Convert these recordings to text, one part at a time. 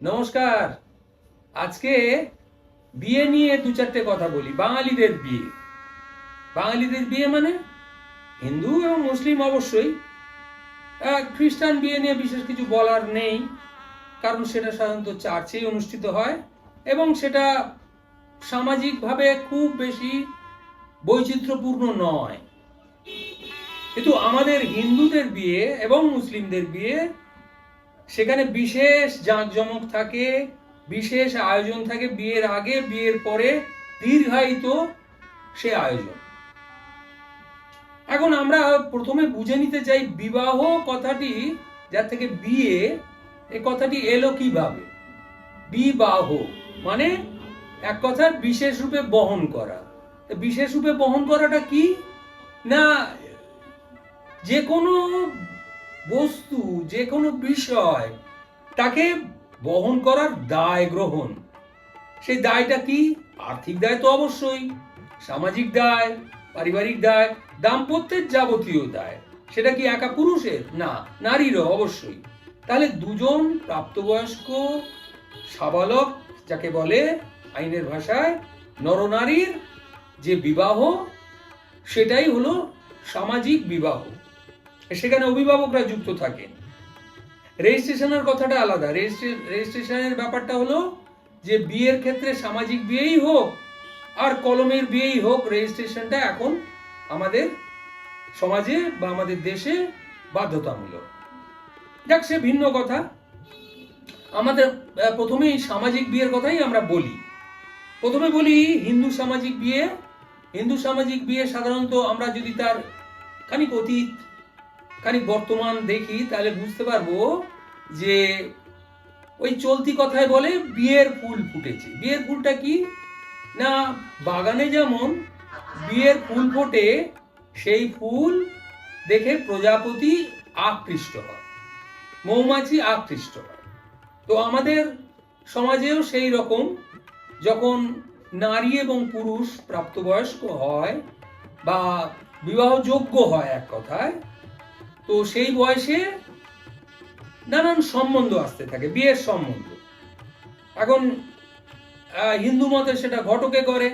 নমস্কার। আজকে বিয়ে নিয়ে দু চারটে কথা বলি। বাঙালিদের বিয়ে মানে হিন্দু এবং মুসলিম অবশ্যই। খ্রিস্টান বিয়ে নিয়ে বিশেষ কিছু বলার নেই, কারণ সেটা সাধারণত চার্চেই অনুষ্ঠিত হয় এবং সেটা সামাজিকভাবে খুব বেশি বৈচিত্র্যপূর্ণ নয়। কিন্তু আমাদের হিন্দুদের বিয়ে এবং মুসলিমদের বিয়ে, সেখানে বিশেষ জাঁকজমক থাকে, বিশেষ আয়োজন থাকে, বিয়ের আগে বিয়ের পরে দীর্ঘায়িত সে আয়োজন। এখন আমরা প্রথমে বুঝে নিতে চাই বিবাহ কথাটি, যার থেকে বিয়ে, এই কথাটি এলো কিভাবে। বিবাহ মানে এক কথায় বিশেষ রূপে বহন করা। বিশেষ রূপে বহন করাটা কি না, যে কোনো বস্তু, যে কোনো বিষয় তাকে বহন করার দায় গ্রহণ। সেই দায়টা কি? আর্থিক দায় তো অবশ্যই, সামাজিক দায়, পারিবারিক দায়, দাম্পত্যের যাবতীয় দায়। সেটা কি একা পুরুষের? না, নারীরও অবশ্যই। তাহলে দুজন প্রাপ্তবয়স্ক সাবালক, যাকে বলে আইনের ভাষায় নরনারীর যে বিবাহ, সেটাই হলো সামাজিক বিবাহ। সেখানে অভিভাবকরা যুক্ত থাকেন। রেজিস্ট্রেশনের কথাটা আলাদা। রেজিস্ট্রেশনের ব্যাপারটা হলো যে বিয়ের ক্ষেত্রে সামাজিক বিয়েই হোক আর কলমের বিয়েই হোক, রেজিস্ট্রেশনটা এখন আমাদের সমাজে বা আমাদের দেশে বাধ্যতামূলক। যাক, সে ভিন্ন কথা। আমাদের প্রথমেই সামাজিক বিয়ের কথাই আমরা বলি। প্রথমে বলি হিন্দু সামাজিক বিয়ে। হিন্দু সামাজিক বিয়ে সাধারণত আমরা যদি তার খানিক অতীত খানিক বর্তমান দেখি, তাহলে বুঝতে পারবো যে ওই চলতি কথায় বলে বিয়ের ফুল ফুটেছে। বিয়ের ফুলটা কি না, বাগানে যেমন বিয়ের ফুল ফোটে, সেই ফুল দেখে প্রজাপতি আকৃষ্ট হয়, মৌমাছি আকৃষ্ট হয়। তো আমাদের সমাজেও সেই রকম, যখন নারী এবং পুরুষ প্রাপ্তবয়স্ক হয় বা বিবাহযোগ্য হয় এক কথায়, তো সেই বয়সে নানান সম্বন্ধ আসতে থাকে, বিয়ের সম্বন্ধ। এখন হিন্দু মতে সেটা ঘটকে করে,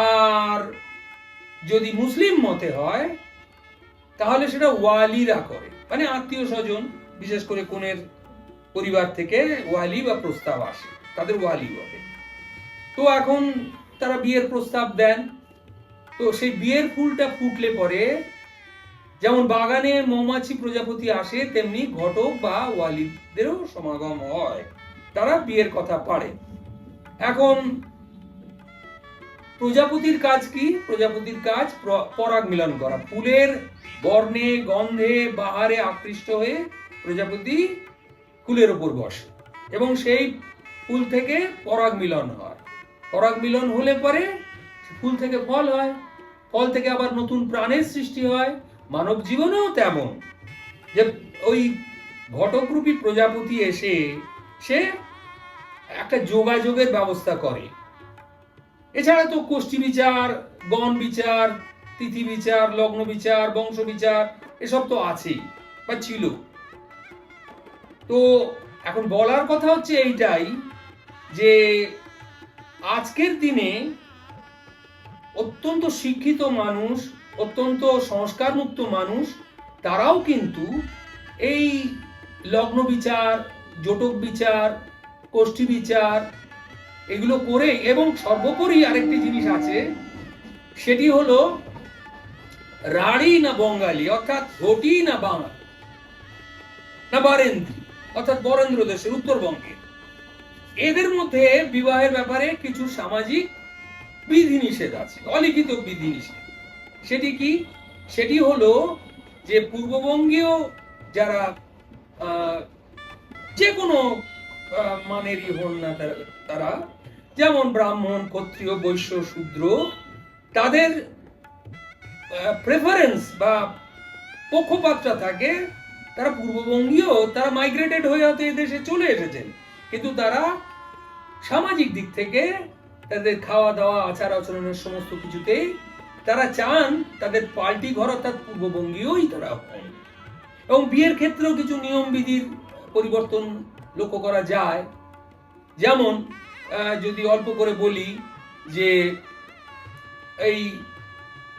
আর যদি মুসলিম মতে হয় তাহলে সেটা ওয়ালিরা করে, মানে আত্মীয় স্বজন, বিশেষ করে কনের পরিবার থেকে ওয়ালি বা প্রস্তাব আসে, তাদের ওয়ালি বলে। তো এখন তারা বিয়ের প্রস্তাব দেন। তো সেই বিয়ের ফুলটা ফুটলে পরে যেমন বাগানে মৌমাছি প্রজাপতি আসে, তেমনি ঘটক বা ওয়ালিদেরও সমাগম হয়, তারা বিয়ের কথা পারে। এখন প্রজাপতির কাজ কি? প্রজাপতির কাজ পরাগ মিলন করা। ফুলের বর্ণে, গন্ধে, বাহারে আকৃষ্ট হয়ে প্রজাপতি ফুলের উপর বসে এবং সেই ফুল থেকে পরাগ মিলন হয়। পরাগ মিলন হলে পরে ফুল থেকে ফল হয়, ফল থেকে আবার নতুন প্রাণের সৃষ্টি হয়। মানব জীবনেও তেমন, যে ওই ঘটকরূপী প্রজাপতি এসে সে একটা যোগাযোগের ব্যবস্থা করে। এছাড়া তো কোষ্ঠী বিচার, গণ বিচার, তিথি বিচার, লগ্ন বিচার, বংশ বিচার, এসব তো আছেই বা ছিল। তো এখন বলার কথা হচ্ছে এইটাই, যে আজকের দিনে অত্যন্ত শিক্ষিত মানুষ, অত্যন্ত সংস্কারমুক্ত মানুষ, তারাও কিন্তু এই লগ্ন বিচার, জটক বিচার, কোষ্ঠী বিচার এগুলো করে, এবং সর্বোপরি আরেকটি জিনিস আছে, সেটি হলো রাঢ়ী না বঙ্গালী, অর্থাৎ ঘটি না বাঙালি না বারেন্দ্রী, অর্থাৎ বরেন্দ্র দেশের উত্তরবঙ্গে, এদের মধ্যে বিবাহের ব্যাপারে কিছু সামাজিক বিধিনিষেধ আছে, অলিখিত বিধিনিষেধ। সেটি কি? সেটি হলো যে পূর্ববঙ্গীয় যারা যে কোনো মানেরই হন না তারা, যেমন ব্রাহ্মণ, ক্ষত্রিয়, বৈশ্য, শূদ্র, তাদের প্রেফারেন্স বা পক্ষপাতটা থাকে, তারা পূর্ববঙ্গীয়, তারা মাইগ্রেটেড হয়ে হয়তো এই দেশে চলে এসেছেন, কিন্তু তারা সামাজিক দিক থেকে তাদের খাওয়া দাওয়া, আচার আচরণের সমস্ত কিছুতেই তারা চান তাদের পাল্টি ঘর অর্থাৎ পূর্ববঙ্গীয়ই তারা হন। এবং বিয়ের ক্ষেত্রেও কিছু নিয়ম বিধির পরিবর্তন লক্ষ্য করা যায়। যেমন যদি অল্প করে বলি যে এই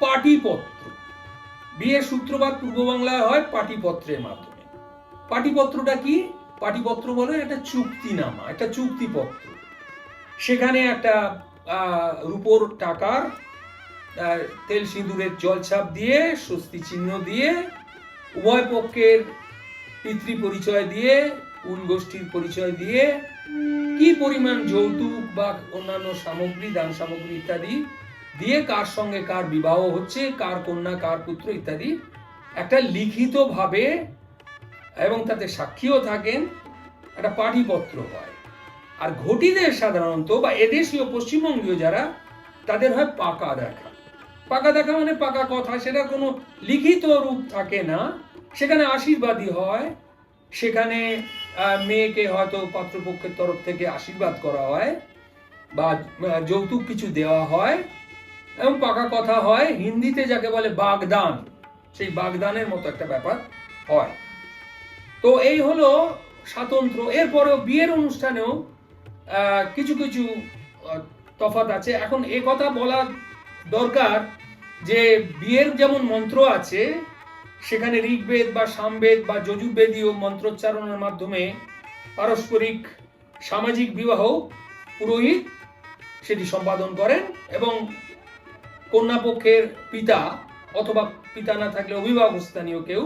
পাটিপত্র, বিয়ের সূত্রপাত পূর্ব বাংলায় হয় পাটিপত্রের মাধ্যমে। পাটিপত্রটা কি? পাটিপত্র বলে একটা চুক্তিনামা, একটা চুক্তিপত্র। সেখানে একটা রূপোর টাকার তেল সিঁদুরের জলছাপ দিয়ে, স্বস্তি চিহ্ন দিয়ে, উভয় পক্ষের পিতৃ পরিচয় দিয়ে, কুল গোষ্ঠীর পরিচয় দিয়ে, কি পরিমাণ যৌতুক বা অন্যান্য সামগ্রী, দান সামগ্রী ইত্যাদি দিয়ে কার সঙ্গে কার বিবাহ হচ্ছে, কার কন্যা কার পুত্র ইত্যাদি একটা লিখিত ভাবে এবং তাতে সাক্ষীও থাকেন, একটা পাটিপত্র হয়। আর ঘটিদের সাধারণত বা এদেশীয় পশ্চিমবঙ্গীয় যারা, তাদের হয় পাকা দেখা। পাকা দেখা মানে পাকা কথা, সেটা কোনো লিখিত রূপ থাকে না, সেখানে আশীর্বাদী হয়, সেখানে মেয়েকে হয়তো পাত্রপক্ষের তরফ থেকে আশীর্বাদ করা হয় বা যৌতুক কিছু দেওয়া হয় এবং পাকা কথা হয়। হিন্দিতে যাকে বলে বাগদান, সেই বাগদানের মতো একটা ব্যাপার হয়। তো এই হলো স্বাতন্ত্র। এরপরেও বিয়ের অনুষ্ঠানেও কিছু কিছু তফাৎ আছে। এখন এ কথা বলা দরকার যে বিয়ের যেমন মন্ত্র আছে, সেখানে ঋগ্বেদ বা সামবেদ বা যজুর্বেদীয় মন্ত্রোচ্চারণের মাধ্যমে পারস্পরিক সামাজিক বিবাহ পুরোহিত সেটি সম্পাদন করেন এবং কন্যা পক্ষের পিতা অথবা পিতা না থাকলে অভিভাবক স্থানীয় কেউ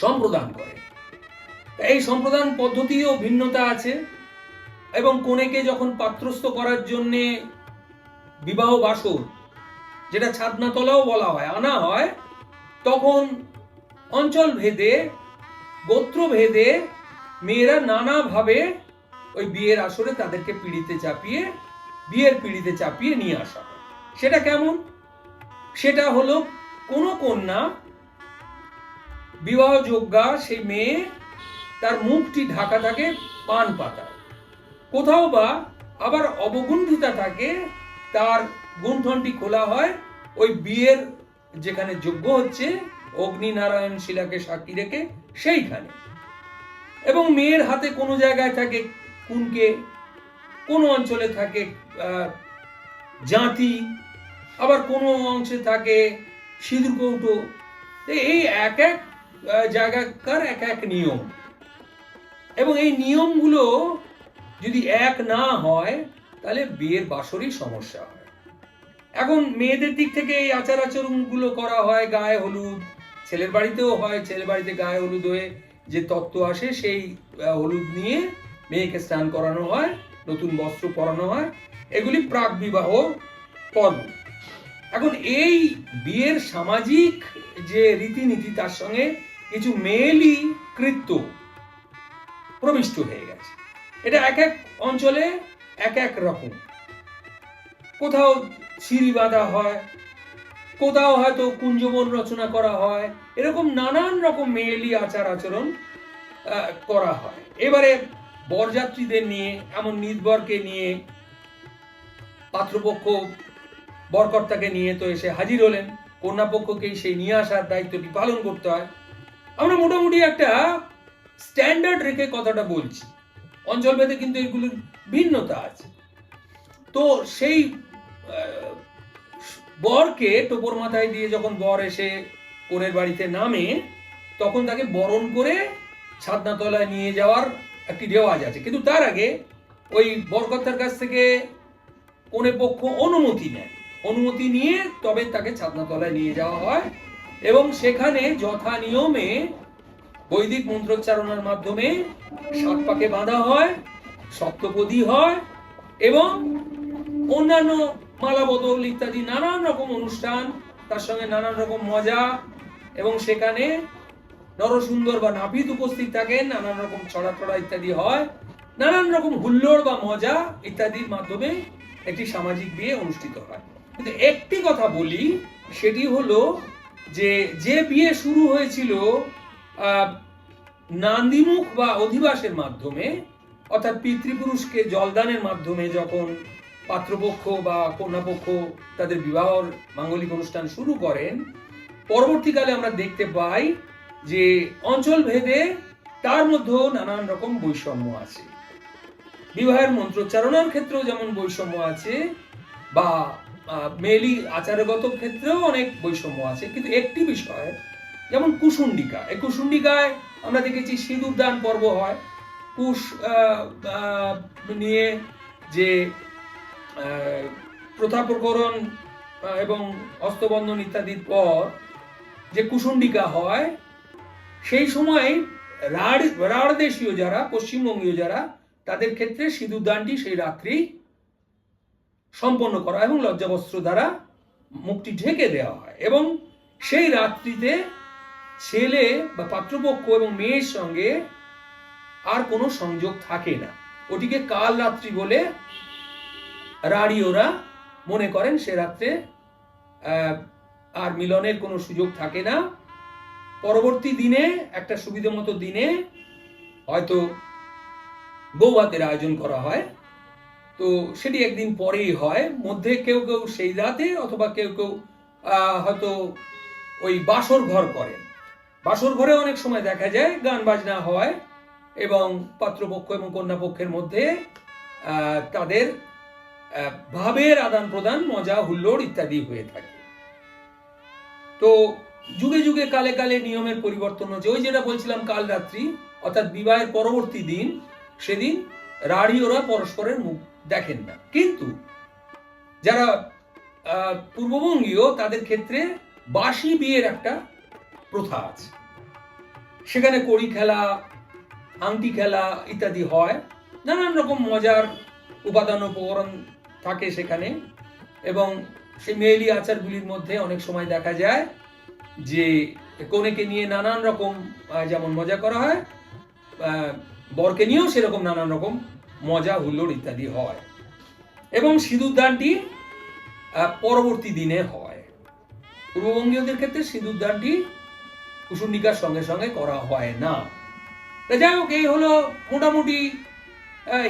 সম্প্রদান করেন। এই সম্প্রদান পদ্ধতিও ভিন্নতা আছে এবং কনেকে যখন পাত্রস্থ করার জন্য বিবাহ বাসর, যেটা ছাদনাতলাও বলা হয়, আনা হয়, তখন অঞ্চল ভেদে, গোত্র ভেদে মেয়েরা নানাভাবে ওই বিয়ের আসরে তাদেরকে বিয়ের পিড়িতে চাপিয়ে নিয়ে আসা হয়। সেটা কেমন? সেটা হলো কোন কন্যা বিবাহযোগ্যা, সেই মেয়ে তার মুখটি ঢাকা থাকে পান পাতা, কোথাও বা আবার অবগুণ্ঠিতা থাকে, তার গুণ্ঠনটি খোলা হয় ওই বিয়ের যেখানে যজ্ঞ হচ্ছে অগ্নি নারায়ণ শিলাকে সাক্ষী রেখে সেইখানে। এবং মেয়ের হাতে কোনো জায়গায় থাকে কুনকে, কোনো অঞ্চলে থাকে জাঁতি, আবার কোনো অংশে থাকে সিঁদুর কৌটো। এই এক এক জায়গাকার এক এক নিয়ম, এবং এই নিয়মগুলো যদি এক না হয় তাহলে বিয়ের বাসরই সমস্যা হয়। এখন মেয়েদের দিক থেকে এই আচার আচরণগুলো করা হয়। গায়ে হলুদ ছেলের বাড়িতেও হয়, ছেলের বাড়িতে গায়ে হলুদ হয়ে যে তত্ত্ব আসে সেই হলুদ নিয়ে মেয়েকে স্নান করানো হয়, নতুন বস্ত্র পরানো হয়, এগুলি প্রাক বিবাহ পর্ব। এখন এই বিয়ের সামাজিক যে রীতিনীতি, তার সঙ্গে কিছু মেয়েলি কৃত্য প্রবিষ্ট হয়ে গেছে। এটা এক এক অঞ্চলে এক এক রকম। কোথাও সিঁড়ি বাঁধা হয়, কোথাও হয়তো কুঞ্জবন রচনা করা হয়, এরকম নানান রকম মেয়েলি আচার আচরণ করা হয়। এবারে বরযাত্রীদের নিয়ে, এমন নির্বরকে নিয়ে, পাত্রপক্ষ বরকর্তাকে নিয়ে তো এসে হাজির হলেন, কন্যাপক্ষকেই সেই নিয়ে আসার দায়িত্বটি পালন করতে হয়। আমরা মোটামুটি একটা স্ট্যান্ডার্ড রেখে কথাটা বলছি, অঞ্চলভেদে কিন্তু এগুলোর ভিন্নতা আছে। তো সেই বরকে টোপর মাথায় দিয়ে যখন বর এসে কনের বাড়িতে নামে, তখন তাকে বরণ করে ছাদনাতলায় নিয়ে যাওয়ার একটি রেওয়াজ আছে। কিন্তু তার আগে ওই বরকর্তার কাছ থেকে কনে পক্ষ অনুমতি নেয়, অনুমতি নিয়ে তবে তাকে ছাদনাতলায় নিয়ে যাওয়া হয় এবং সেখানে যথা নিয়মে বৈদিক মন্ত্রোচ্চারণের মাধ্যমে সাত পাকে বাঁধা হয়, সপ্তপদী হয় এবং অন্যান্য মালা বদল ইত্যাদি নানান রকম অনুষ্ঠান, তার সঙ্গে নানান রকম মজা, এবং সেখানে নরসুন্দর বা নাপিত উপস্থিত থাকেন, নানান রকম ছড়া ইত্যাদি হয়, নানান রকম হুল্লোড় বা মজা ইত্যাদির মাধ্যমে একটি সামাজিক বিয়ে অনুষ্ঠিত হয়। কিন্তু একটি কথা বলি, সেটি হলো যে বিয়ে শুরু হয়েছিল নান্দিমুখ বা অধিবাসের মাধ্যমে, অর্থাৎ পিতৃপুরুষকে জলদানের মাধ্যমে যখন পাত্রপক্ষ বা কন্যাপক্ষ তাদের বিবাহর মাঙ্গলিক অনুষ্ঠান শুরু করেন, পরবর্তীকালে আমরা দেখতে পাই যে অঞ্চল ভেদে তার মধ্যেও নানান রকম বৈষম্য আছে। বিবাহের মন্ত্রোচ্চারণের ক্ষেত্রেও যেমন বৈষম্য আছে, বা মেয়েলি আচারগত ক্ষেত্রেও অনেক বৈষম্য আছে। কিন্তু একটি বিষয়, যেমন কুশুন্ডিকা, এই কুশুন্ডিকায় আমরা দেখেছি সিঁদুর দান পর্ব হয়। কুশ নিয়ে যে প্রথা প্রকরণ এবং হস্তবন্ধন ইত্যাদির পর যে কুশুন্ডিকা হয়, সেই সময় রাঢ় দেশীয় যারা, পশ্চিমবঙ্গীয় যারা, তাদের ক্ষেত্রে সিঁদুর দানটি সেই রাত্রি সম্পন্ন করা এবং লজ্জাবস্ত্র দ্বারা মুখটি ঢেকে দেওয়া হয়, এবং সেই রাত্রিতে ছেলে বা পাত্রপক্ষ এবং মেয়ের সঙ্গে আর কোনো সংযোগ থাকে না। ওটিকে কাল রাত্রি বলে রাঢ়ীয়রা মনে করেন। সে রাত্রে আর মিলনের কোনো সুযোগ থাকে না। পরবর্তী দিনে, একটা সুবিধা মতো দিনে হয়তো বৌভাতের আয়োজন করা হয়। তো সেটি একদিন পরেই হয়। মধ্যে কেউ কেউ সেই রাতে, অথবা কেউ কেউ হয়তো ওই বাসর ঘর করেন। বাসর ঘরে অনেক সময় দেখা যায় গান বাজনা হয় এবং পাত্রপক্ষ এবং কন্যাপক্ষের মধ্যে তাদের ভাবের আদান প্রদান, মজা হুল্লোড় ইত্যাদি হয়ে থাকে। তো যুগে যুগে কালে কালে নিয়মের পরিবর্তন হচ্ছে। ওই যেটা বলছিলাম, কাল রাত্রি অর্থাৎ বিবাহের পরবর্তী দিন, সেদিন রাঢ়ীয়রা পরস্পরের মুখ দেখেন না। কিন্তু যারা পূর্ববঙ্গীয়, তাদের ক্ষেত্রে বাসি বিয়ের একটা প্রথা আছে। সেখানে কড়ি খেলা, আংটি খেলা ইত্যাদি হয়। নানান রকম মজার উপাদান উপকরণ থাকে সেখানে। এবং সেই মেয়েলি আচারগুলির মধ্যে অনেক সময় দেখা যায় যে কনেকে নিয়ে নানান রকম যেমন মজা করা হয়, বরকে নিয়েও সেরকম নানান রকম মজা হুল্লোড় ইত্যাদি হয়। এবং সিঁদুর দানটি পরবর্তী দিনে হয়। পূর্ববঙ্গীয়দের ক্ষেত্রে সিঁদুর দানটি কুশুন্ডিকার সঙ্গে সঙ্গে করা হয় না। যাই হোক, এই হলো মোটামুটি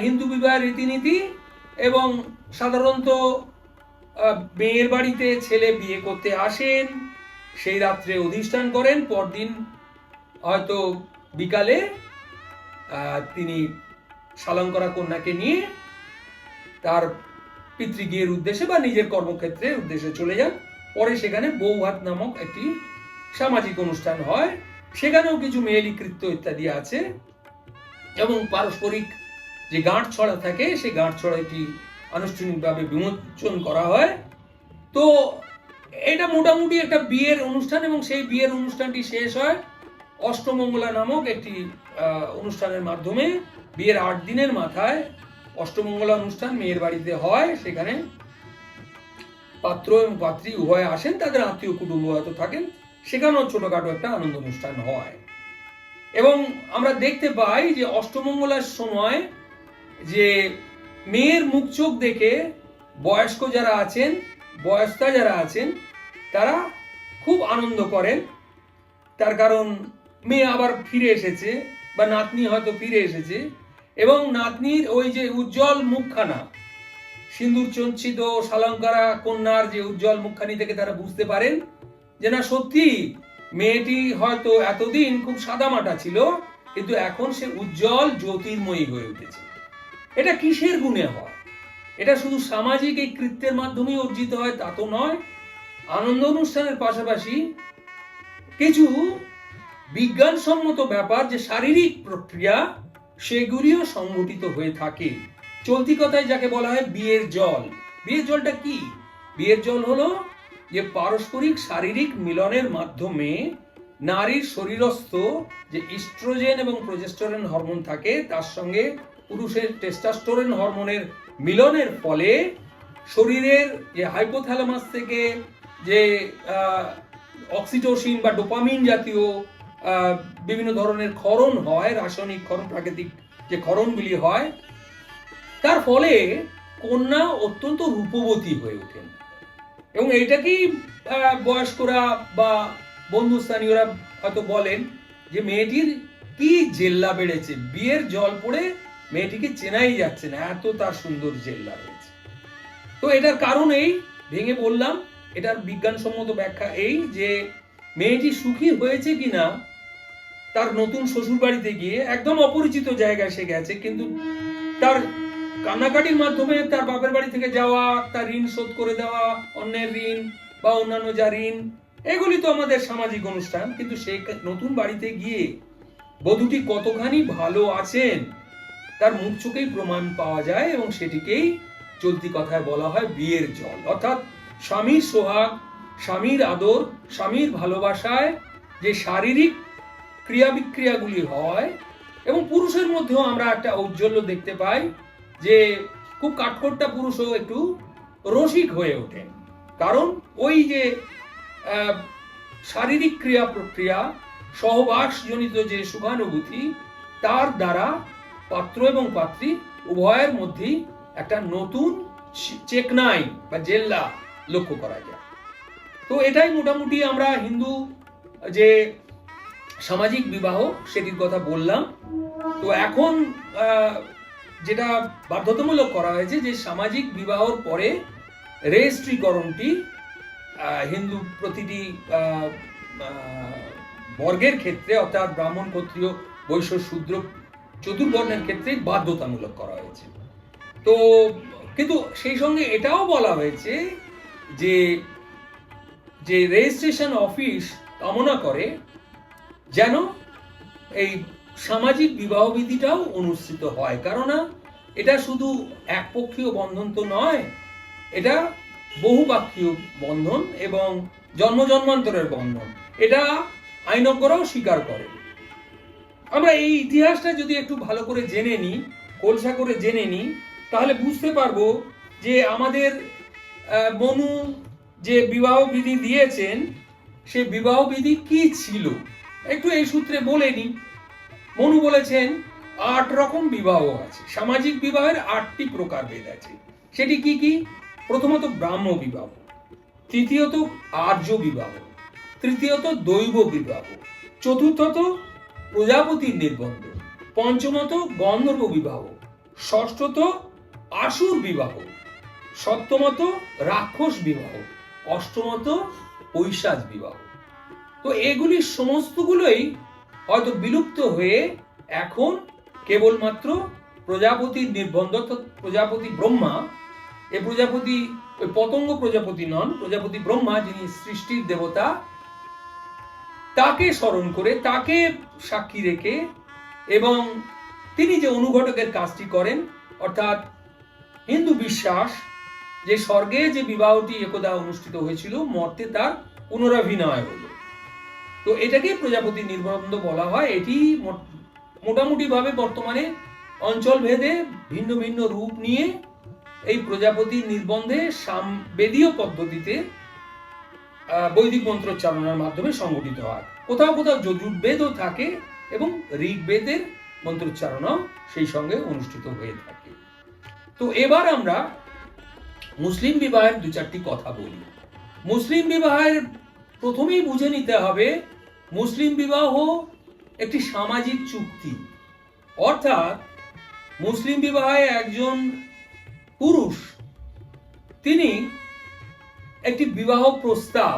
হিন্দু বিবাহের রীতিনীতি। এবং সাধারণত মেয়ের বাড়িতে ছেলে বিয়ে করতে আসেন, সেই রাত্রে অধিষ্ঠান করেন, পরদিন হয়তো বিকালে তিনি শালঙ্করা কন্যাকে নিয়ে তার পিতৃগৃহের উদ্দেশ্যে বা নিজের কর্মক্ষেত্রের উদ্দেশ্যে চলে যান। পরে সেখানে বৌভাত নামক একটি সামাজিক অনুষ্ঠান হয়। সেখানেও কিছু মেয়েলি কৃত্য ইত্যাদি আছে, এবং পারস্পরিক যে গাঁট ছড়া থাকে, সেই গাঁট ছড়াটি আনুষ্ঠানিকভাবে বিমোচন করা হয়। তো এটা মোটামুটি একটা বিয়ের অনুষ্ঠান, এবং সেই বিয়ের অনুষ্ঠানটি শেষ হয় অষ্টমঙ্গলা নামক একটি অনুষ্ঠানের মাধ্যমে। বিয়ের 8 দিনের মাথায় অষ্টমঙ্গলা অনুষ্ঠান মেয়ের বাড়িতে হয়। সেখানে পাত্র এবং পাত্রী উভয়ে আসেন, তাদের আত্মীয় কুটুম্ব হয়তো থাকেন। সেখানেও ছোটখাটো একটা আনন্দ অনুষ্ঠান হয়। এবং আমরা দেখতে পাই যে অষ্টমঙ্গলার সময় যে মেয়ের মুখ চোখ দেখে বয়স্ক যারা আছেন, বয়স্কা যারা আছেন, তারা খুব আনন্দ করেন। তার কারণ মেয়ে আবার ফিরে এসেছে, বা নাতনি হয়তো ফিরে এসেছে, এবং নাতনির ওই যে উজ্জ্বল মুখখানা, সিন্দুর চঞ্চিত শালঙ্কারা কন্যার যে উজ্জ্বল মুখখানি থেকে তারা বুঝতে পারেন যে না, সত্যি মেয়েটি হয়তো এতদিন খুব সাদামাটা ছিল, কিন্তু এখন সে উজ্জ্বল জ্যোতির্ময়ী হয়ে উঠেছে। এটা কিসের গুণে হয়? এটা শুধু সামাজিক এই কৃত্যের মাধ্যমেই অর্জিত হয় তা তো নয়। আনন্দ অনুষ্ঠানের পাশাপাশি কিছু বিজ্ঞানসম্মত ব্যাপার, যে শারীরিক প্রক্রিয়া, সেগুলিও সংঘটিত হয়ে থাকে। চলতি কথায় যাকে বলা হয় বিয়ের জল। বিয়ের জলটা কি? বিয়ের জল হলো যে পারস্পরিক শারীরিক মিলনের মাধ্যমে নারীর শরীরস্থ যে ইস্ট্রোজেন এবং প্রোজেস্টেরন হরমোন থাকে, তার সঙ্গে পুরুষের টেস্টোস্টেরন হরমোনের মিলনের ফলে শরীরের যে হাইপোথ্যালামাস থেকে যে অক্সিটোসিন বা ডোপামিন জাতীয় বিভিন্ন ধরনের ক্ষরণ হয়, রাসায়নিক ক্ষরণ, প্রাকৃতিক যে ক্ষরণগুলি হয়, তার ফলে কন্যা অত্যন্ত রূপবতী হয়ে ওঠেন। এবং এইটাকেই বয়স্করা বা বন্ধুস্থানীয়রা হয়তো বলেন যে মেয়েটির কি জেল্লা বেড়েছে, বিয়ের জল পড়ে মেয়েটিকে চেনাই যাচ্ছে না, এত তার সুন্দর জেল্লা রয়েছে। তো এটার কারণ এই ভেঙে বললাম, এটার বিজ্ঞানসম্মত ব্যাখ্যা এই যে মেয়েটি সুখী হয়েছে কিনা তার নতুন শ্বশুর বাড়িতে গিয়ে একদম অপরিচিত জায়গায় সে গেছে, কিন্তু তার কান্নাকাটির মাধ্যমে তার বাপের বাড়ি থেকে যাওয়া, তার ঋণ শোধ করে দেওয়া, অন্যের ঋণ বা অন্যান্য যা ঋণ, এগুলি তো আমাদের সামাজিক অনুষ্ঠান। কিন্তু সেই নতুন বাড়িতে গিয়ে বধূটি কতখানি ভালো আছেন তার মুখ চোখেই প্রমাণ পাওয়া যায়, এবং সেটিকেই চলতি কথায় বলা হয় বিয়ের জল। অর্থাৎ স্বামীর সোহাগ, স্বামীর আদর, স্বামীর ভালোবাসায় যে শারীরিক ক্রিয়া বিক্রিয়াগুলি হয়, এবং পুরুষের মধ্যেও আমরা একটা ঔজ্জ্বল্য দেখতে পাই যে খুব কাঠখোট্টা পুরুষও একটু রসিক হয়ে ওঠেন, কারণ ওই যে শারীরিক ক্রিয়া প্রক্রিয়া, সহবাসজনিত যে সুখানুভূতি, তার দ্বারা পাত্র এবং পাত্রী উভয়ের মধ্যেই একটা নতুন চেকনাই বা জেল্লা লক্ষ্য করা যায়। তো এটাই মোটামুটি আমরা হিন্দু যে সামাজিক বিবাহ সেটির কথা বললাম। তো এখন যেটা বাধ্যতামূলক করা হয়েছে যে সামাজিক বিবাহর পরে রেজিস্ট্রিকরণটি হিন্দু প্রতিটি বর্গের ক্ষেত্রে, অর্থাৎ ব্রাহ্মণ, ক্ষত্রিয়, বৈশ্য, শূদ্র চতুর্বর্ণের ক্ষেত্রে বাধ্যতামূলক করা হয়েছে। তো কিন্তু সেই সঙ্গে এটাও বলা হয়েছে যে যে রেজিস্ট্রেশন অফিস কামনা করে যেন এই সামাজিক বিবাহ বিধিটাও অনুষ্ঠিত হয়, কেননা এটা শুধু একপক্ষীয় বন্ধন তো নয়, এটা বহুপাক্ষীয় বন্ধন এবং জন্ম জন্মান্তরের বন্ধন, এটা আইনজ্ঞরাও স্বীকার করে। আমরা এই ইতিহাসটা যদি একটু ভালো করে জেনে নিই, খোলসা করে জেনে নিই, তাহলে বুঝতে পারবো যে আমাদের মনু যে বিবাহ বিধি দিয়েছেন সে বিবাহ বিধি কি ছিল একটু এই সূত্রে বলে নিই। মনু বলেছেন 8 রকম বিবাহ আছে, সামাজিক বিবাহের 8টি প্রকারভেদ আছে। সেটি কি কি? প্রথমত ব্রাহ্ম বিবাহ, তৃতীয়ত আর্য বিবাহ, তৃতীয়ত দৈব বিবাহ, চতুর্থত প্রজাপতির নির্বন্ধ, পঞ্চমত গন্ধর্ব বিবাহ, ষষ্ঠত আসুর বিবাহ, সপ্তমত রাক্ষস বিবাহ, অষ্টমত পৈশাচ বিবাহ। তো এগুলি সমস্তগুলোই হয়তো বিলুপ্ত হয়ে এখন কেবলমাত্র প্রজাপতির নির্বন্ধ, প্রজাপতি ব্রহ্মা, এ প্রজাপতি ওই পতঙ্গ প্রজাপতি নন, প্রজাপতি ব্রহ্মা যিনি সৃষ্টির দেবতা, তাকে স্মরণ করে, তাকে সাক্ষী রেখে, এবং তিনি যে অনুঘটকের কাজটি করেন, অর্থাৎ হিন্দু বিশ্বাস যে স্বর্গে যে বিবাহটি একদা অনুষ্ঠিত হয়েছিল, মর্তে তার পুনরাভিনয় হলো। তো এটাকে প্রজাপতি নির্বন্ধ বলা হয়। এটি মোটামুটি ভাবে বর্তমানে অঞ্চল ভেদে ভিন্ন ভিন্ন রূপ নিয়ে এই প্রজাপতি নির্বন্ধে বেদীয় পদ্ধতিতে বৈদিক মন্ত্রোচ্চারণের মাধ্যমে সংগঠিত হয়। কোথাও কোথাও যজুর্বেদও থাকে এবং ঋগ্বেদের মন্ত্রোচ্চারণও সেই সঙ্গে অনুষ্ঠিত হয়ে থাকে। তো এবার আমরা মুসলিম বিবাহের 2-4টি কথা বলি। মুসলিম বিবাহের প্রথমেই বুঝে নিতে হবে মুসলিম বিবাহ একটি সামাজিক চুক্তি, অর্থাৎ মুসলিম বিবাহে একজন পুরুষ তিনি একটি বিবাহ প্রস্তাব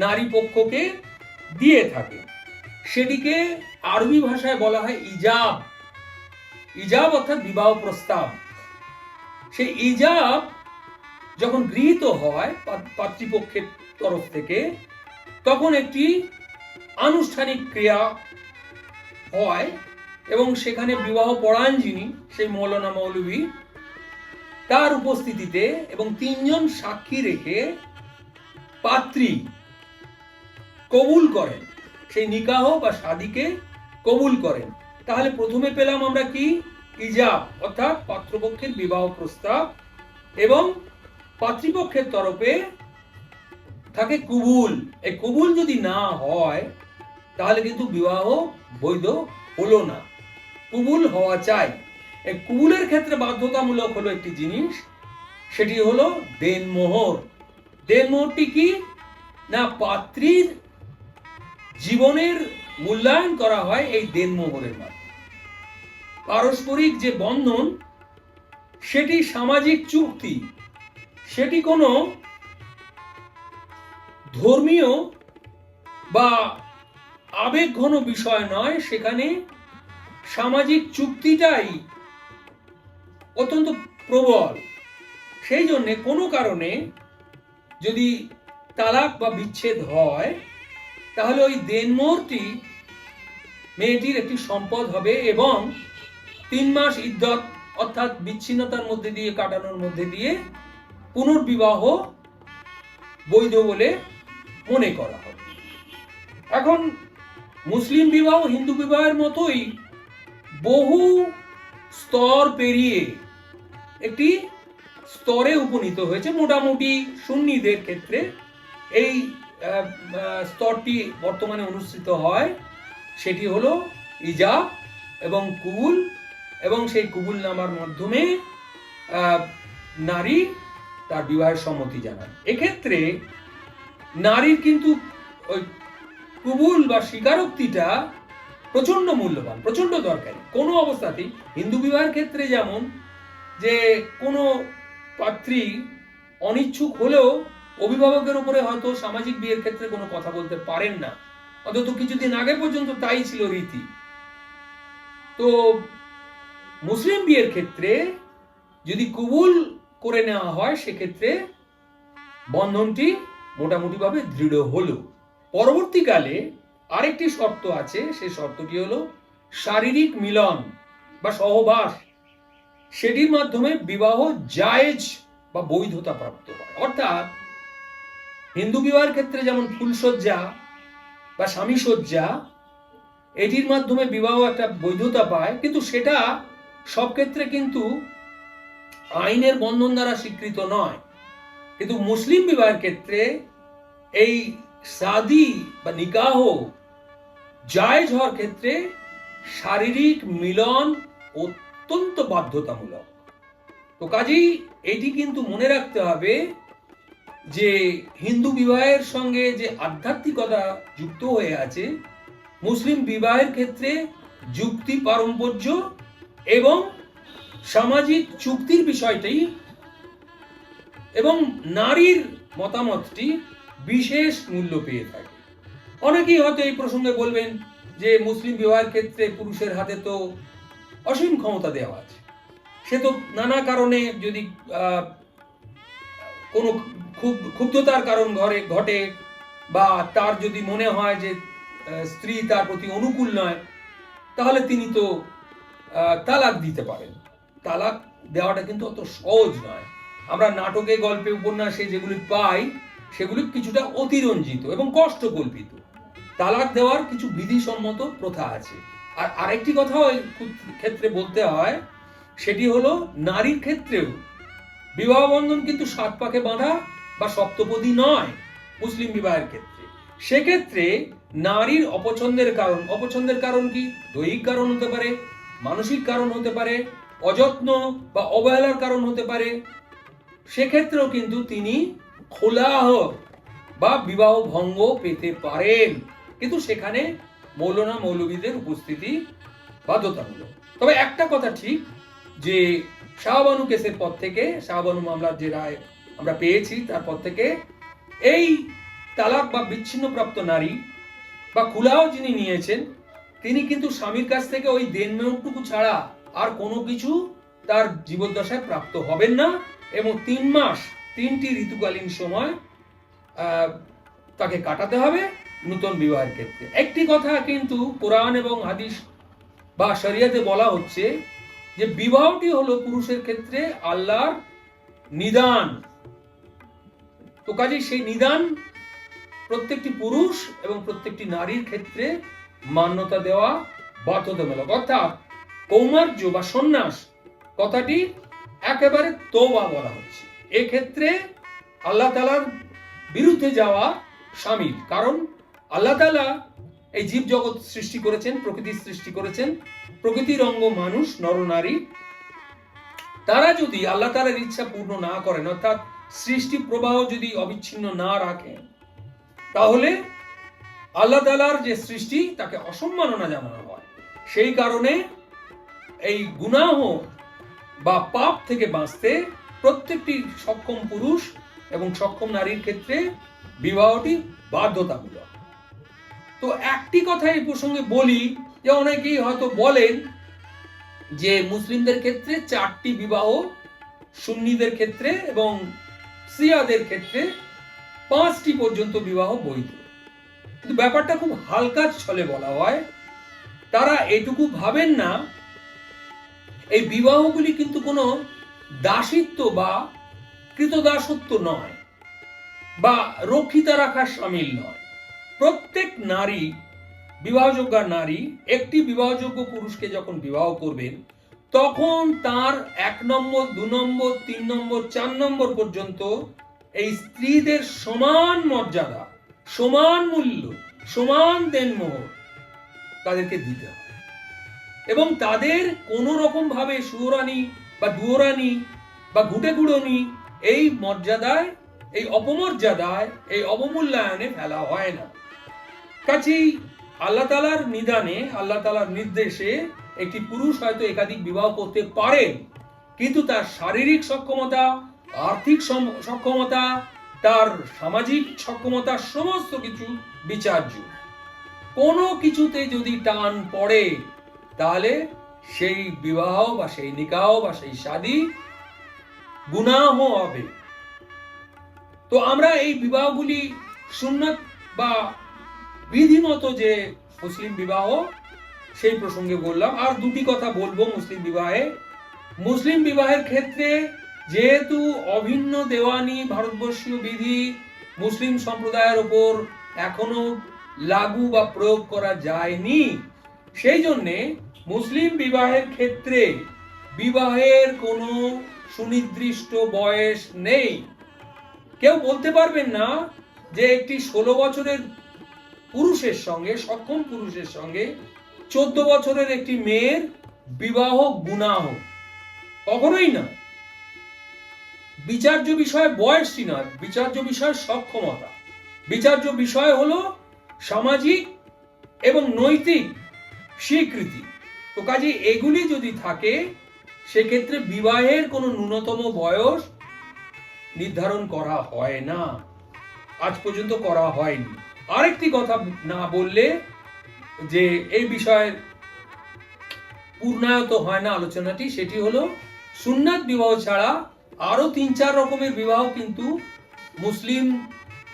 নারী পক্ষকে দিয়ে থাকে। সেটিকে আরবি ভাষায় বলা হয় ইজাব। ইজাব অর্থাৎ বিবাহ প্রস্তাব। সেই ইজাব যখন গৃহীত হয় পাত্রীপক্ষের তরফ থেকে, তখন একটি আনুষ্ঠানিক ক্রিয়া হয় এবং সেখানে বিবাহ পড়ান যিনি, সেই মৌলানা মৌলভী, তার উপস্থিতিতে এবং 3 জন সাক্ষী রেখে পাত্রী কবুল করেন, সেই নিকাহ বা শাদীকে কবুল করেন। তাহলে প্রথমে পেলাম আমরা কি? ইজাব অর্থাৎ পাত্রপক্ষের বিবাহ প্রস্তাব, এবং পাত্রীপক্ষের তরফে থাকে কুবুল। এই কুবুল যদি না হয় তাহলে কিন্তু বিবাহ বৈধ হলো না, কুবুল হওয়া চাই। এই কুবুলের ক্ষেত্রে বাধ্যতামূলক হলো একটি জিনিস, সেটি হলো দেনমোহর। দেনমোহরটি কি না, পাত্রীর জীবনের মূল্যায়ন করা হয় এই দেনমোহরের মাধ্যমে। পারস্পরিক যে বন্ধন সেটি সামাজিক চুক্তি, সেটি কোনো ধর্মীয় বা আবেগঘন বিষয় নয়, সেখানে সামাজিক চুক্তিটাই অত্যন্ত প্রবল। সেই জন্য কোনো কারণে যদি তালাক বা বিচ্ছেদ হয়, তাহলে ওই দেনমোহরটি মেয়েটির একটি সম্পদ হবে এবং 3 মাস ইদ্যত অর্থাৎ বিচ্ছিন্নতার মধ্যে দিয়ে কাটানোর মধ্যে দিয়ে পুনর্বিবাহ বৈধ বলে মনে করা হবে। এখন মুসলিম বিবাহ হিন্দু বিবাহের মতোই বহু স্তর পেরিয়ে একটি স্তরে উপনীত হয়েছে। মোটামুটি সুন্নিদের ক্ষেত্রে এই স্তরটি বর্তমানে অনুসৃত হয়, সেটি হলো ইজাব এবং কুবুল, এবং সেই কুবুল নামার মাধ্যমে নারী তার বিবাহের সম্মতি জানান। এক্ষেত্রে নারীর কিন্তু ওই কুবুল বা স্বীকারোক্তিটা প্রচন্ড মূল্যবান, প্রচন্ড দরকারি। কোনো অবস্থাতেই হিন্দু বিবাহের ক্ষেত্রে যেমন যে কোনো পাত্রী অনিচ্ছুক হলেও অভিভাবকের উপরে হয়তো সামাজিক বিয়ের ক্ষেত্রে কোনো কথা বলতে পারেন না, অন্তত কিছুদিন আগে পর্যন্ত তাই ছিল রীতি। তো মুসলিম বিয়ের ক্ষেত্রে যদি কবুল করে নেওয়া হয়, সেক্ষেত্রে বন্ধনটি মোটামুটি ভাবে দৃঢ় হলো। পরবর্তীকালে আরেকটি শর্ত আছে, সেই শর্তটি হলো শারীরিক মিলন বা সহবাস। সেটির মাধ্যমে বিবাহ জায়েজ বা বৈধতা প্রাপ্ত হয়। অর্থাৎ হিন্দু বিবাহের ক্ষেত্রে যেমন ফুলসজ্জা বা স্বামীসজ্জা, এটির মাধ্যমে বিবাহ একটা বৈধতা পায়, কিন্তু সেটা সব ক্ষেত্রে কিন্তু আইনের বন্ধন দ্বারা স্বীকৃত নয়। কিন্তু মুসলিম বিবাহের ক্ষেত্রে এই শাদী বা নিকাহ জায়েজ হওয়ার ক্ষেত্রে শারীরিক মিলন অত্যন্ত বাধ্যতামূলক। তো কাজেই এটি কিন্তু মনে রাখতে হবে যে হিন্দু বিবাহের সঙ্গে যে আধ্যাত্মিকতা যুক্ত হয়ে আছে, মুসলিম বিবাহের ক্ষেত্রে যুক্তি, পারম্পর্য এবং সামাজিক চুক্তির বিষয়টি এবং নারীর মতামতটি বিশেষ মূল্য পেয়ে থাকে। অনেকেই হয়তো এই প্রসঙ্গে বলবেন যে মুসলিম বিবাহের ক্ষেত্রে পুরুষের হাতে তো অসীম ক্ষমতা দেওয়া আছে, সে তো নানা কারণে যদি কোনো ক্ষুব্ধতার কারণ ঘটে বা তার যদি মনে হয় যে স্ত্রী তার প্রতি অনুকূল নয়, তাহলে তিনি তো তালাক দিতে পারেন। তালাক দেওয়াটা কিন্তু অত সহজ নয়। আমরা নাটকে, গল্পে, উপন্যাসে যেগুলি পাই, সেগুলি কিছুটা অতিরঞ্জিত এবং কষ্টকল্পিত। তালাক দেওয়ার কিছু বিধিসম্মত প্রথা আছে। আর আরেকটি কথা ওই ক্ষেত্রে বলতে হয়, সেটি হলো নারীর ক্ষেত্রেও বিবাহ বন্ধন কিন্তু 7 পাকে বাঁধা বা সপ্তপদী নয় মুসলিম বিবাহের ক্ষেত্রে। সেক্ষেত্রে নারীর অপছন্দের কারণ কি? দৈহিক কারণ হতে পারে, মানসিক কারণ হতে পারে, অযত্ন বা অবহেলার কারণ হতে পারে। সেক্ষেত্রেও কিন্তু তিনি খোলাহ বা বিবাহ ভঙ্গ পেতে পারেন, কিন্তু সেখানে মৌলানা মৌলবীদের উপস্থিতি বাধ্যতামূলক। তবে একটা কথা ঠিক, যে শাহবানু কেসের পর থেকে, শাহবানু মামলার যে রায় আমরা পেয়েছি তারপর থেকে এই তালাক বা বিচ্ছিন্নপ্রাপ্ত নারী বা খুলাও যিনি নিয়েছেন, তিনি কিন্তু স্বামীর কাছ থেকে ওই দেনমোহরটুকু ছাড়া আর কোনো কিছু তার জীবদ্দশায় প্রাপ্ত হবেন না, এবং 3 মাস 3টি ঋতুকালীন সময় তাকে কাটাতে হবে নূতন বিবাহের ক্ষেত্রে। একটি কথা কিন্তু কোরআন এবং হাদিস বা শরিয়াতে বলা হচ্ছে যে বিবাহটি হলো পুরুষের ক্ষেত্রে আল্লাহর নিদান। তো কাজেই সেই নিদান প্রত্যেকটি পুরুষ এবং প্রত্যেকটি নারীর ক্ষেত্রে মান্যতা দেওয়া বাধ্যতামূলক। অর্থাৎ কৌমার্য বা সন্ন্যাস কথাটি একেবারে তওবা বলা হচ্ছে। এক্ষেত্রে আল্লাহ তাআলার বিরুদ্ধে যাওয়া শামিল। কারণ আল্লাহ তাআলা এই জীব জগৎ সৃষ্টি করেছেন, প্রকৃতি সৃষ্টি করেছেন, প্রকৃতির অঙ্গ মানুষ, নরনারী। তারা যদি আল্লাহ তাআলার ইচ্ছা পূর্ণ না করেন, অর্থাৎ সৃষ্টি প্রবাহ যদি অবিচ্ছিন্ন না রাখেন, তাহলে আল্লাহ তাআলার যে সৃষ্টি তাকে অসম্মাননা জানানো হয়। সেই কারণে এই গুনাহ বা পাপ থেকে বাঁচতে প্রত্যেকটি সক্ষম পুরুষ এবং সক্ষম নারীর ক্ষেত্রে বিবাহটি বাধ্যতামূলক। তো একটি কথা এই প্রসঙ্গে বলি, যে অনেকেই হয়তো বলেন যে মুসলিমদের ক্ষেত্রে 4টি বিবাহ, সুন্নিদের ক্ষেত্রে এবং শিয়াদের ক্ষেত্রে 5টি পর্যন্ত বিবাহ বৈধ। কিন্তু ব্যাপারটা খুব হালকা ছলে বলা হয়। তারা এটুকু ভাবেন না এই বিবাহগুলি কিন্তু কোনো দাসিত্ব বা কৃতদাসত্ব নয়, বা রক্ষিতা রাখার শামিল নয়। প্রত্যেক নারী, বিবাহযোগ্য নারী একটি বিবাহযোগ্য পুরুষকে যখন বিবাহ করবেন, তখন তার 1 নম্বর, 2 নম্বর, 3 নম্বর, 4 নম্বর পর্যন্ত এই স্ত্রীদের সমান মর্যাদা, সমান মূল্য, সমান দেনমোহর তাদেরকে দিতে হয়। এবং তাদের কোন রকম ভাবে সুরানি বা দুয়োরানি বা ঘুটেগুড়নি এই মর্যাদায়, এই অপমর্যাদায়, এই অবমূল্যায়নে ফেলা হয় না। কাজেই আল্লাহ তাআলার নিদানে, আল্লাহ তাআলার নির্দেশে একটি পুরুষ হয়তো একাধিক বিবাহ করতে পারেন, কিন্তু তার শারীরিক সক্ষমতা, আর্থিক সক্ষমতা, তার সামাজিক সক্ষমতা সমস্ত কিছু বিচার্য। কোনো কিছুতে যদি টান পড়ে, তাহলে সেই বিবাহ বা সেই নিকাহ বা সেই শাদী গুনাহ হবে। তো আমরা এই বিবাহগুলি সুন্নাত বা বিধিমত যে মুসলিম বিবাহ, সেই প্রসঙ্গে বললাম। আর দুটি কথা বলবো মুসলিম বিবাহে। মুসলিম বিবাহের ক্ষেত্রে যেহেতু অভিন্ন দেওয়ানি ভারতবর্ষীয় বিধি মুসলিম সম্প্রদায়ের উপর এখনো লাগু বা প্রয়োগ করা যায়নি, সেই জন্যে মুসলিম বিবাহের ক্ষেত্রে বিবাহের কোনো সুনির্দিষ্ট বয়স নেই। কেউ বলতে পারবেন না যে একটি 16 বছরের পুরুষের সঙ্গে, সক্ষম পুরুষের সঙ্গে 14 বছরের একটি মেয়ের বিবাহ গুনাহ, কখনোই না। বিচার্য বিষয় বয়সটি নয়, বিচার্য বিষয় সক্ষমতা। বিচার্য বিষয় হলো সামাজিক এবং নৈতিক স্বীকৃতি। তো কাজে এগুলি যদি থাকে, সেক্ষেত্রে বিবাহের কোনো ন্যূনতম বয়স নির্ধারণ করা হয় না, আজ পর্যন্ত করা হয়নি। আরেকটি কথা না বললে যে এই বিষয়ের পূর্ণায়ত হয় না আলোচনাটি, সেটি হলো সুন্নাত বিবাহ ছাড়া আরো 3-4 রকমের বিবাহ কিন্তু মুসলিম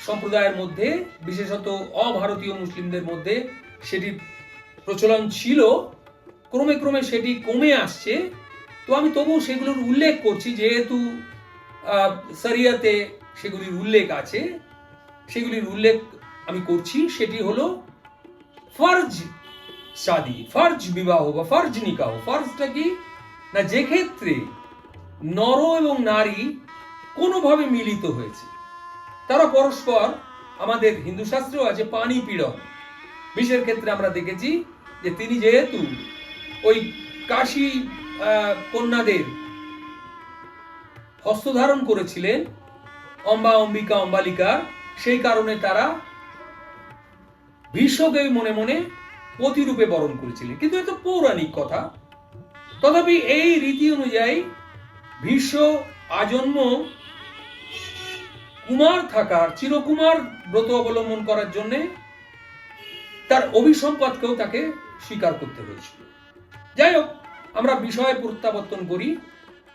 সম্প্রদায়ের মধ্যে, বিশেষত অভারতীয় মুসলিমদের মধ্যে সেটি প্রচলন ছিল। ক্রমে ক্রমে সেটি কমে আসছে। তো আমি তবুও সেগুলোর উল্লেখ করছি, যেহেতু শরিয়াতে সেগুলির উল্লেখ আছে, সেগুলির উল্লেখ আমি করছি। সেটি হলো ফরজ শাদী, ফরজ বিবাহ বা ফরজ নিকাহ। ফরজটা কি না, যে ক্ষেত্রে নর এবং নারী কোনোভাবে মিলিত হয়েছে, তারা পরস্পর, আমাদের হিন্দু শাস্ত্রেও আছে পানি পীড়ন। বিশের ক্ষেত্রে আমরা দেখেছি যে তিনি যেহেতু ওই কাশী কন্যাদের হস্তধারণ করেছিলেন, অম্বা অম্বিকা অম্বালিকার, সেই কারণে তারা ভীষ্মকে মনে মনে পতিরূপে বরণ করেছিলেন। কিন্তু এটা পৌরাণিক কথা। তথাপি এই রীতি অনুযায়ী ভীষ্ম আজন্ম কুমার থাকার, চিরকুমার ব্রত অবলম্বন করার জন্য তার অভিসম্পাদকেও তাকে স্বীকার করতে হয়েছিল। যাই হোক, আমরা বিষয়ে প্রত্যাবর্তন করি।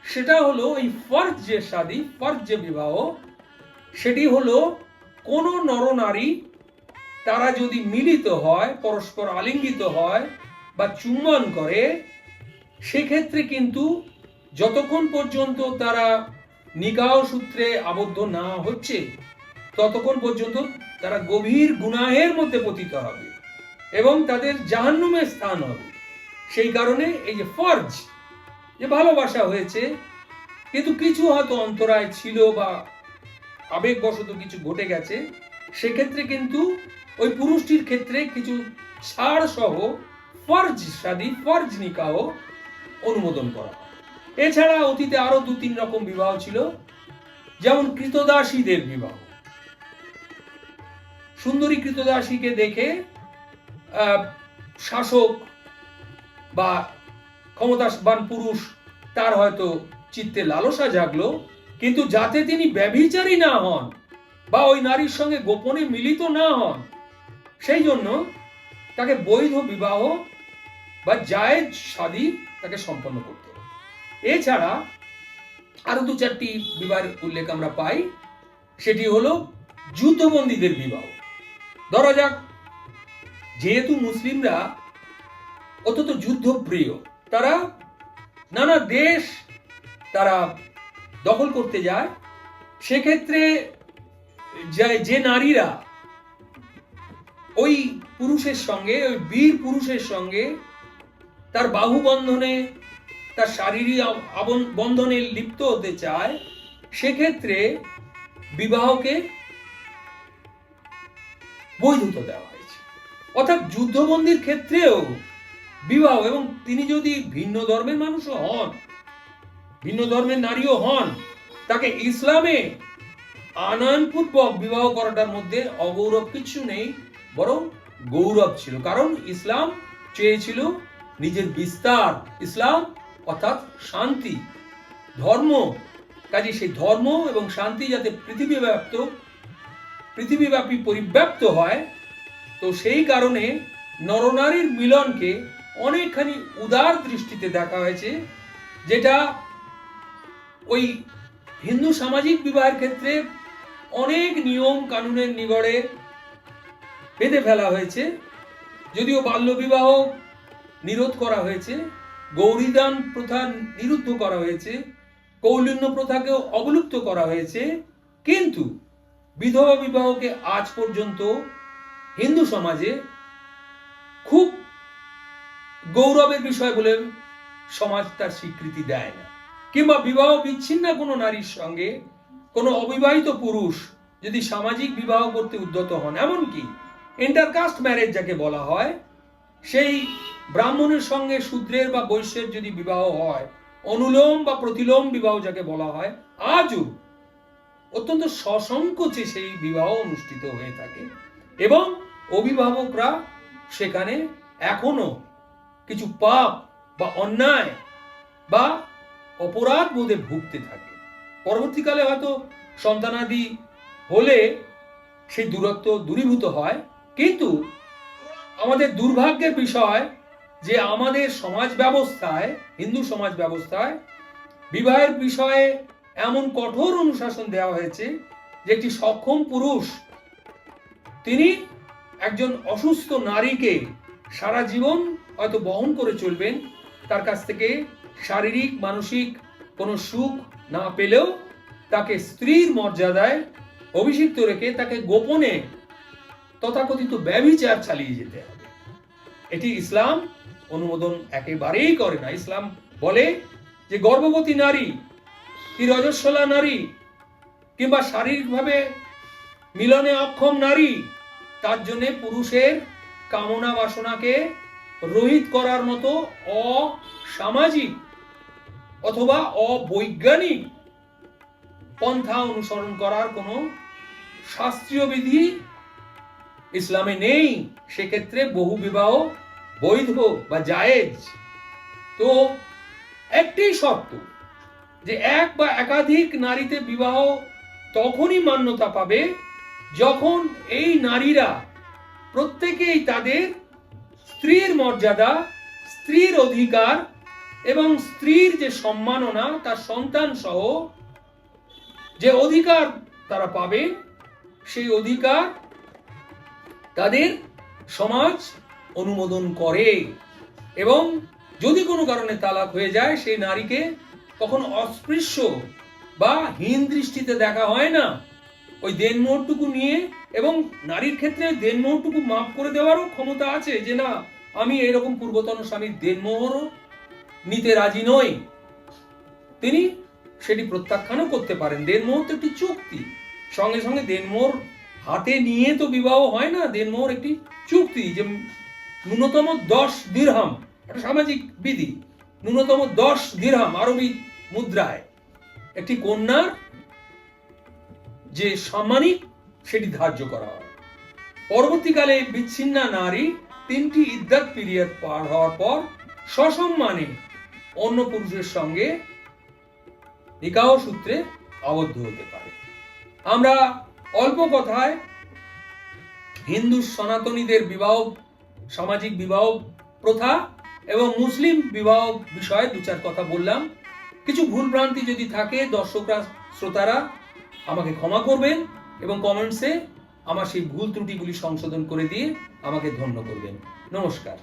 সেটা হলো এই ফরজ যে শাদী, ফরজ যে বিবাহ, সেটি হলো কোন নরনারী তারা যদি মিলিত হয়, পরস্পর আলিঙ্গিত হয় বা চুম্বন করে, সেক্ষেত্রে কিন্তু যতক্ষণ পর্যন্ত তারা নিকাহ সূত্রে আবদ্ধ না হচ্ছে, ততক্ষণ পর্যন্ত তারা গভীর গুনাহের মধ্যে পতিত হবে এবং তাদের জাহান্নামে স্থান হবে। সেই কারণে এই যে ফরজ, যে ভালোবাসা হয়েছে কিন্তু কিছু হয়তো অন্তরায় ছিল বা আবেগবশত কিছু ঘটে গেছে, সেক্ষেত্রে কিন্তু ওই পুরুষটির ক্ষেত্রে কিছু ছাড় সহ ফরজ শাদী, ফরজ নিকাহ অনুমোদন করা হয়। এছাড়া অতীতে আরো 2-3 রকম বিবাহ ছিল, যেমন কৃতদাসীদের বিবাহ। সুন্দরী কৃতদাসীকে দেখে শাসক বা ক্ষমতাবান পুরুষ তার হয়তো চিত্তে লালসা জাগলো, কিন্তু যাতে তিনি ব্যভিচারী না হন বা ওই নারীর সঙ্গে গোপনে মিলিত না হন, সেই জন্য তাকে বৈধ বিবাহ বা জায়েজ শাদী তাকে সম্পন্ন করতে হবে। এছাড়া আরো 2-4টি বিবাহের উল্লেখ আমরা পাই, সেটি হলো যুদ্ধবন্দীদের বিবাহ। ধরা যাক, যেহেতু মুসলিমরা অত্যন্ত যুদ্ধপ্রিয়, তারা নানা দেশ তারা দখল করতে যায়, সেক্ষেত্রে যে নারীরা ওই পুরুষের সঙ্গে, ওই বীর পুরুষের সঙ্গে তার বাহু বন্ধনে, তার শারীরিক বন্ধনে লিপ্ত হতে চায়, সেক্ষেত্রে বিবাহকে বৈধতা দেওয়া হয়েছে। অর্থাৎ যুদ্ধবন্দীর ক্ষেত্রেও বিবাহ, এবং তিনি যদি ভিন্ন ধর্মের মানুষও হন, ভিন্ন ধর্মের নারীও হন, তাকে ইসলামে আনয়নপূর্বক বিবাহ করাটার মধ্যে অগৌরব কিছু নেই, বরং গৌরব ছিল। কারণ ইসলাম চেয়েছিল নিজের বিস্তার। ইসলাম অর্থাৎ শান্তি ধর্ম, কাজে সেই ধর্ম এবং শান্তি যাতে পৃথিবীব্যাপী পরিব্যাপ্ত হয়, তো সেই কারণে নরনারীর মিলনকে অনেকখানি উদার দৃষ্টিতে দেখা হয়েছে, যেটা ওই হিন্দু সামাজিক বিবাহের ক্ষেত্রে অনেক নিয়ম কানুনের নিগড়ে বেঁধে ফেলা হয়েছে। যদিও বাল্যবিবাহ নিরোধ করা হয়েছে, গৌরীদান প্রথা নিরুদ্ধ করা হয়েছে, কৌলিন্য প্রথাকেও অবলুপ্ত করা হয়েছে, কিন্তু বিধবা বিবাহকে আজ পর্যন্ত হিন্দু সমাজে খুব গৌরবের বিষয় বলে সমাজ তার স্বীকৃতি দেয় না। কিংবা বিবাহ বিচ্ছিন্ন কোনো নারীর সঙ্গে কোনো অবিবাহিত পুরুষ যদি সামাজিক বিবাহ করতে উদ্যত হন, এমনকি ইন্টারকাস্ট ম্যারেজ যাকে বলা হয়, সেই ব্রাহ্মণের সঙ্গে শূদ্রের বা বৈশ্যের যদি বিবাহ হয়, অনুলোম বা প্রতিলোম বিবাহ যাকে বলা হয়, আজও অত্যন্ত সসংকোচে সেই বিবাহ অনুষ্ঠিত হয়ে থাকে, এবং অভিভাবকরা সেখানে এখনো কিছু পাপ বা অন্যায় বা অপরাধ বোধে ভুগতে থাকে। পরবর্তীকালে হয়তো সন্তানাদি হলে সেই দূরত্ব দূরীভূত হয়, কিন্তু আমাদের দুর্ভাগ্যের বিষয় যে আমাদের সমাজ ব্যবস্থায়, হিন্দু সমাজ ব্যবস্থায় বিবাহের বিষয়ে এমন কঠোর অনুশাসন দেওয়া হয়েছে যে একটি সক্ষম পুরুষ তিনি একজন অসুস্থ নারীকে সারা জীবন হয়তো বহন করে চলবেন, তার কাছ থেকে শারীরিক মানসিক কোনো সুখ না পেলেও তাকে স্ত্রীর মর্যাদায় অভিষিক্ত রেখে তাকে গোপনে তথাকথিত ব্যভিচার চালিয়ে যেতে হবে। এটি ইসলাম অনুমোদন একেবারেই করে না। ইসলাম বলে যে গর্ভবতী নারী কি রজস্বলা নারী কিংবা শারীরিকভাবে মিলনে অক্ষম নারী, তার জন্য পুরুষের কামনা বাসনাকে রহিত করার মতো অসামাজিক অথবা অবৈজ্ঞানিক পন্থা অনুসরণ করার কোনো শাস্ত্রীয় বিধি ইসলামে নেই। সেক্ষেত্রে বহু বিবাহ বৈধ বা জায়েজ। তো একটি শর্ত যে এক বা একাধিক নারীতে বিবাহ তখনই মান্যতা পাবে যখন এই নারীরা প্রত্যেকেই তাদের স্ত্রীর মর্যাদা, স্ত্রীর অধিকার এবং স্ত্রীর যে সম্মাননা, তার সন্তান সহ যে অধিকার তারা পাবে, সেই অধিকার তাদের সমাজ অনুমোদন করে। এবং যদি কোনো কারণে তালাক হয়ে যায়, সেই নারীকে কখনো অস্পৃশ্য বা হীন দৃষ্টিতে দেখা হয় না। ওই দেনমোহরটুকু নিয়ে, এবং নারীর ক্ষেত্রে দেনমোহরটুকু মাফ করে দেওয়ারও ক্ষমতা আছে, যে না আমি এরকম পূর্বতন স্বামীর দেনমোহরও নিতে রাজি নই, তিনি সেটি প্রত্যাখ্যানও করতে পারেন। দেনমোহর তো একটি চুক্তি, সঙ্গে সঙ্গে দেনমোহর হাতে নিয়ে তো বিবাহ হয় না। দেনমোহর একটি চুক্তি, যে ন্যূনতম 10 দিরহাম, একটা সামাজিক বিধি, ন্যূনতম 10 দিরহাম আরবি মুদ্রায় একটি কন্যার যে সাম্মানিক সেটি ধার্য করা হয়। পরবর্তীকালে বিচ্ছিন্না নারী 3টি ইদ্দাত পিরিয়ড পার হওয়ার পর সসম্মানে অন্য পুরুষের সঙ্গে নিকাহ সূত্রে আবদ্ধ হতে পারে। আমরা অল্প কথায় হিন্দু সনাতনীদের বিবাহ সামাজিক বিবাহ প্রথা এবং মুসলিম বিবাহ বিষয়ে দু চার কথা বললাম। কিছু ভুলভ্রান্তি যদি থাকে দর্শকরা, শ্রোতারা আমাকে ক্ষমা করবেন এবং কমেন্টসে আমার সেই ভুল ত্রুটিগুলি সংশোধন করে দিয়ে আমাকে ধন্য করবেন। নমস্কার।